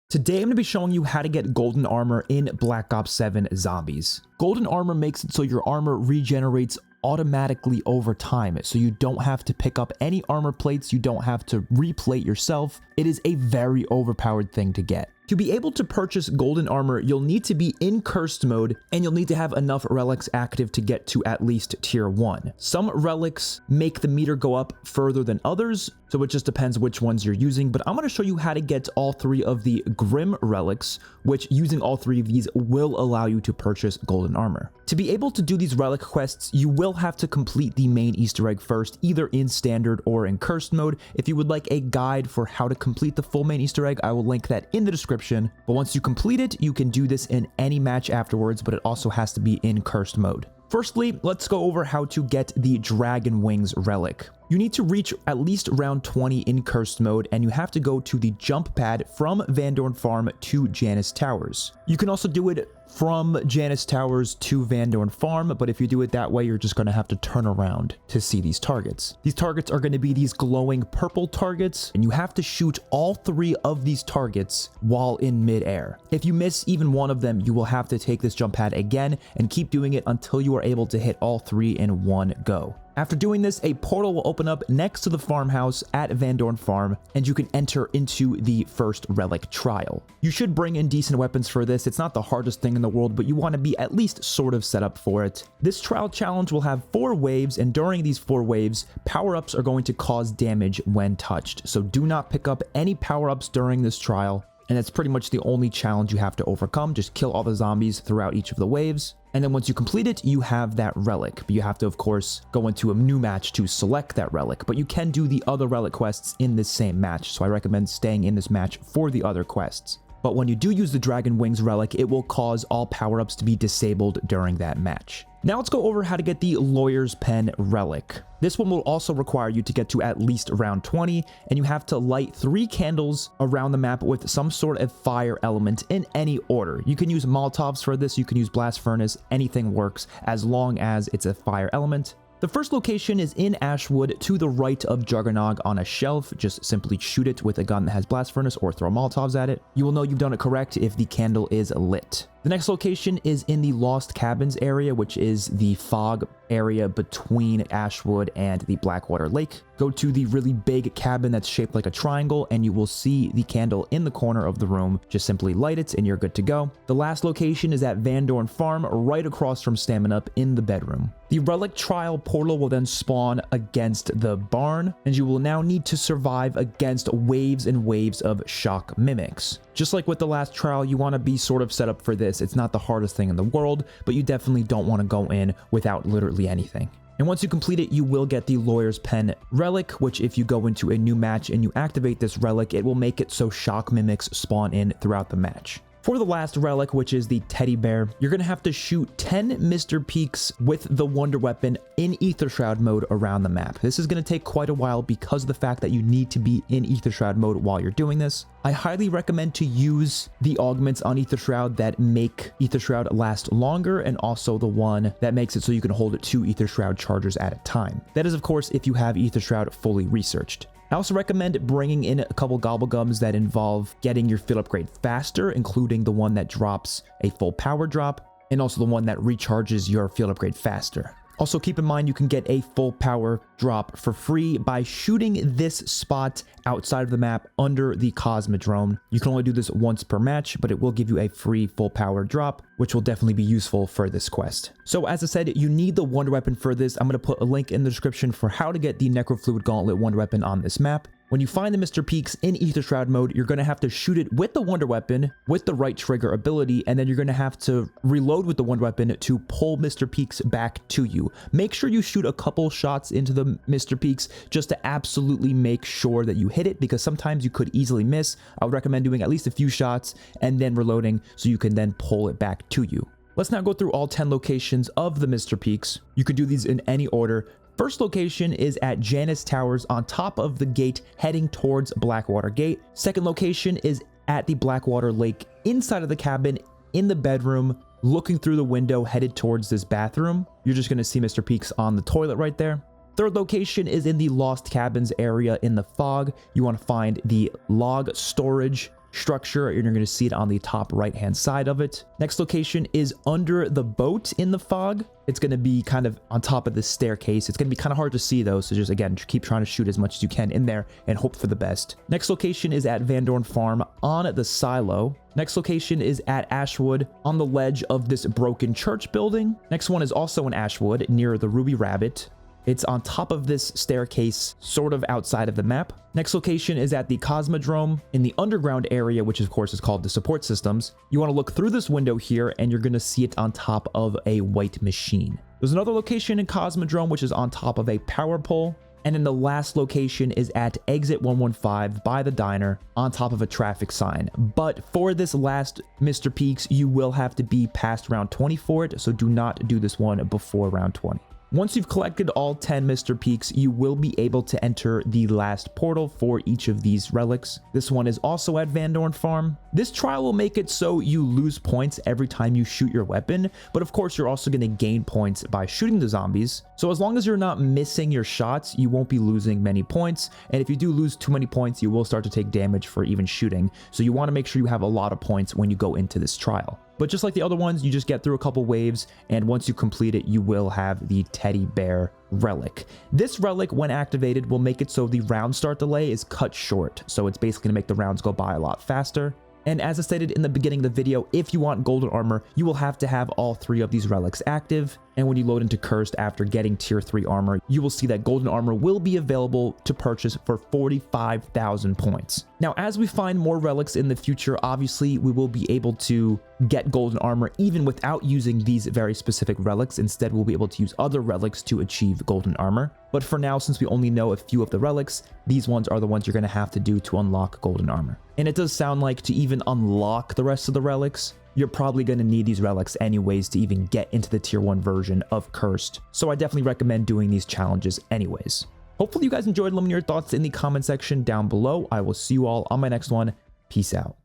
Today I'm going to be showing you how to get golden armor in Black Ops 7 Zombies. Golden armor makes it so your armor regenerates automatically over time, so you don't have to pick up any armor plates, you don't have to replate yourself. It is a very overpowered thing to get. To be able to purchase golden armor, you'll need to be in cursed mode, and you'll need to have enough relics active to get to at least tier 1. Some relics make the meter go up further than others, so it just depends which ones you're using, but I'm going to show you how to get all 3 of the Grim relics, which using all 3 of these will allow you to purchase golden armor. To be able to do these relic quests, you will have to complete the main Easter egg first, either in standard or in cursed mode. If you would like a guide for how to complete the full main Easter egg, I will link that in the description. But once you complete it, you can do this in any match afterwards, but it also has to be in cursed mode. Firstly, let's go over how to get the Dragon Wings relic. You need to reach at least round 20 in cursed mode, and you have to go to the jump pad from Van Dorn Farm to Janus Towers. You can also do it from Janus Towers to Van Dorn Farm, but if you do it that way, you're just going to have to turn around to see these targets. These targets are going to be these glowing purple targets, and you have to shoot all 3 of these targets while in midair. If you miss even one of them, you will have to take this jump pad again and keep doing it until you are able to hit all 3 in one go. After doing this, a portal will open up next to the farmhouse at Van Dorn Farm, and you can enter into the first relic trial. You should bring in decent weapons for this. It's not the hardest thing in the world, but you want to be at least sort of set up for it. This trial challenge will have 4 waves, and during these 4 waves, power-ups are going to cause damage when touched. So do not pick up any power-ups during this trial. And that's pretty much the only challenge you have to overcome. Just kill all the zombies throughout each of the waves. And then once you complete it, you have that relic. But you have to, of course, go into a new match to select that relic. But you can do the other relic quests in this same match. So I recommend staying in this match for the other quests. But when you do use the Dragon Wings relic, it will cause all power-ups to be disabled during that match. Now let's go over how to get the Lawyer's Pen relic. This one will also require you to get to at least round 20, and you have to light 3 candles around the map with some sort of fire element in any order. You can use Molotovs for this, you can use Blast Furnace, anything works as long as it's a fire element. The first location is in Ashwood to the right of Juggernog on a shelf. Just simply shoot it with a gun that has Blast Furnace or throw Molotovs at it. You will know you've done it correct if the candle is lit. The next location is in the Lost Cabins area, which is the fog area between Ashwood and the Blackwater Lake. Go to the really big cabin that's shaped like a triangle, and you will see the candle in the corner of the room. Just simply light it and you're good to go. The last location is at Van Dorn Farm, right across from Stamina Up in the bedroom. The relic trial portal will then spawn against the barn, and you will now need to survive against waves and waves of shock mimics. Just like with the last trial, you want to be sort of set up for this. It's not the hardest thing in the world, but you definitely don't want to go in without literally anything. And once you complete it, you will get the Lawyer's Pen relic, which if you go into a new match and you activate this relic, it will make it so shock mimics spawn in throughout the match. For the last relic, which is the teddy bear, you're going to have to shoot 10 Mr. Peaks with the Wonder Weapon in Ether Shroud mode around the map. This is going to take quite a while because of the fact that you need to be in Ether Shroud mode while you're doing this. I highly recommend to use the augments on Ether Shroud that make Ether Shroud last longer, and also the one that makes it so you can hold 2 Ether Shroud chargers at a time. That is, of course, if you have Ether Shroud fully researched. I also recommend bringing in a couple gobblegums that involve getting your field upgrade faster, including the one that drops a full power drop, and also the one that recharges your field upgrade faster. Also keep in mind you can get a full power drop for free by shooting this spot outside of the map under the Cosmodrome. You can only do this once per match, but it will give you a free full power drop, which will definitely be useful for this quest. So as I said, you need the Wonder Weapon for this. I'm going to put a link in the description for how to get the Necrofluid Gauntlet Wonder Weapon on this map. When you find the Mr. Peaks in Ether Shroud mode, you're going to have to shoot it with the Wonder Weapon with the right trigger ability, and then you're going to have to reload with the Wonder Weapon to pull Mr. Peaks back to you. Make sure you shoot a couple shots into the Mr. Peaks just to absolutely make sure that you hit it, because sometimes you could easily miss. I would recommend doing at least a few shots and then reloading so you can then pull it back to you. Let's now go through all 10 locations of the Mr. Peaks. You could do these in any order. First location is at Janus Towers on top of the gate heading towards Blackwater Gate. Second location is at the Blackwater Lake inside of the cabin in the bedroom, looking through the window headed towards this bathroom. You're just going to see Mr. Peaks on the toilet right there. Third location is in the Lost Cabins area in the fog. You want to find the log storage structure, and you're going to see it on the top right hand side of it. Next location is under the boat in the fog. It's going to be kind of on top of this staircase. It's going to be kind of hard to see though, so just again, keep trying to shoot as much as you can in there and hope for the best. Next location is at Van Dorn Farm on the silo. Next location is at Ashwood on the ledge of this broken church building. Next one is also in Ashwood near the Ruby Rabbit. It's on top of this staircase, sort of outside of the map. Next location is at the Cosmodrome in the underground area, which of course is called the support systems. You want to look through this window here and you're going to see it on top of a white machine. There's another location in Cosmodrome, which is on top of a power pole. And then the last location is at exit 115 by the diner on top of a traffic sign. But for this last Mr. Peaks, you will have to be past round 20 for it. So do not do this one before round 20. Once you've collected all 10 Mr. Peaks, you will be able to enter the last portal for each of these relics. This one is also at Van Dorn Farm. This trial will make it so you lose points every time you shoot your weapon, but of course you're also going to gain points by shooting the zombies. So as long as you're not missing your shots, you won't be losing many points. And if you do lose too many points, you will start to take damage for even shooting. So you want to make sure you have a lot of points when you go into this trial. But just like the other ones, you just get through a couple waves, and once you complete it, you will have the teddy bear relic. This relic, when activated, will make it so the round start delay is cut short. So it's basically going to make the rounds go by a lot faster. And as I stated in the beginning of the video, if you want golden armor, you will have to have all 3 of these relics active. And when you load into Cursed after getting tier 3 armor, you will see that golden armor will be available to purchase for 45,000 points. Now, as we find more relics in the future, obviously we will be able to get golden armor even without using these very specific relics. Instead, we'll be able to use other relics to achieve golden armor. But for now, since we only know a few of the relics, these ones are the ones you're going to have to do to unlock golden armor. And it does sound like to even unlock the rest of the relics, you're probably going to need these relics anyways to even get into the tier 1 version of Cursed. So I definitely recommend doing these challenges anyways. Hopefully you guys enjoyed. Let me know your thoughts in the comment section down below. I will see you all on my next one. Peace out.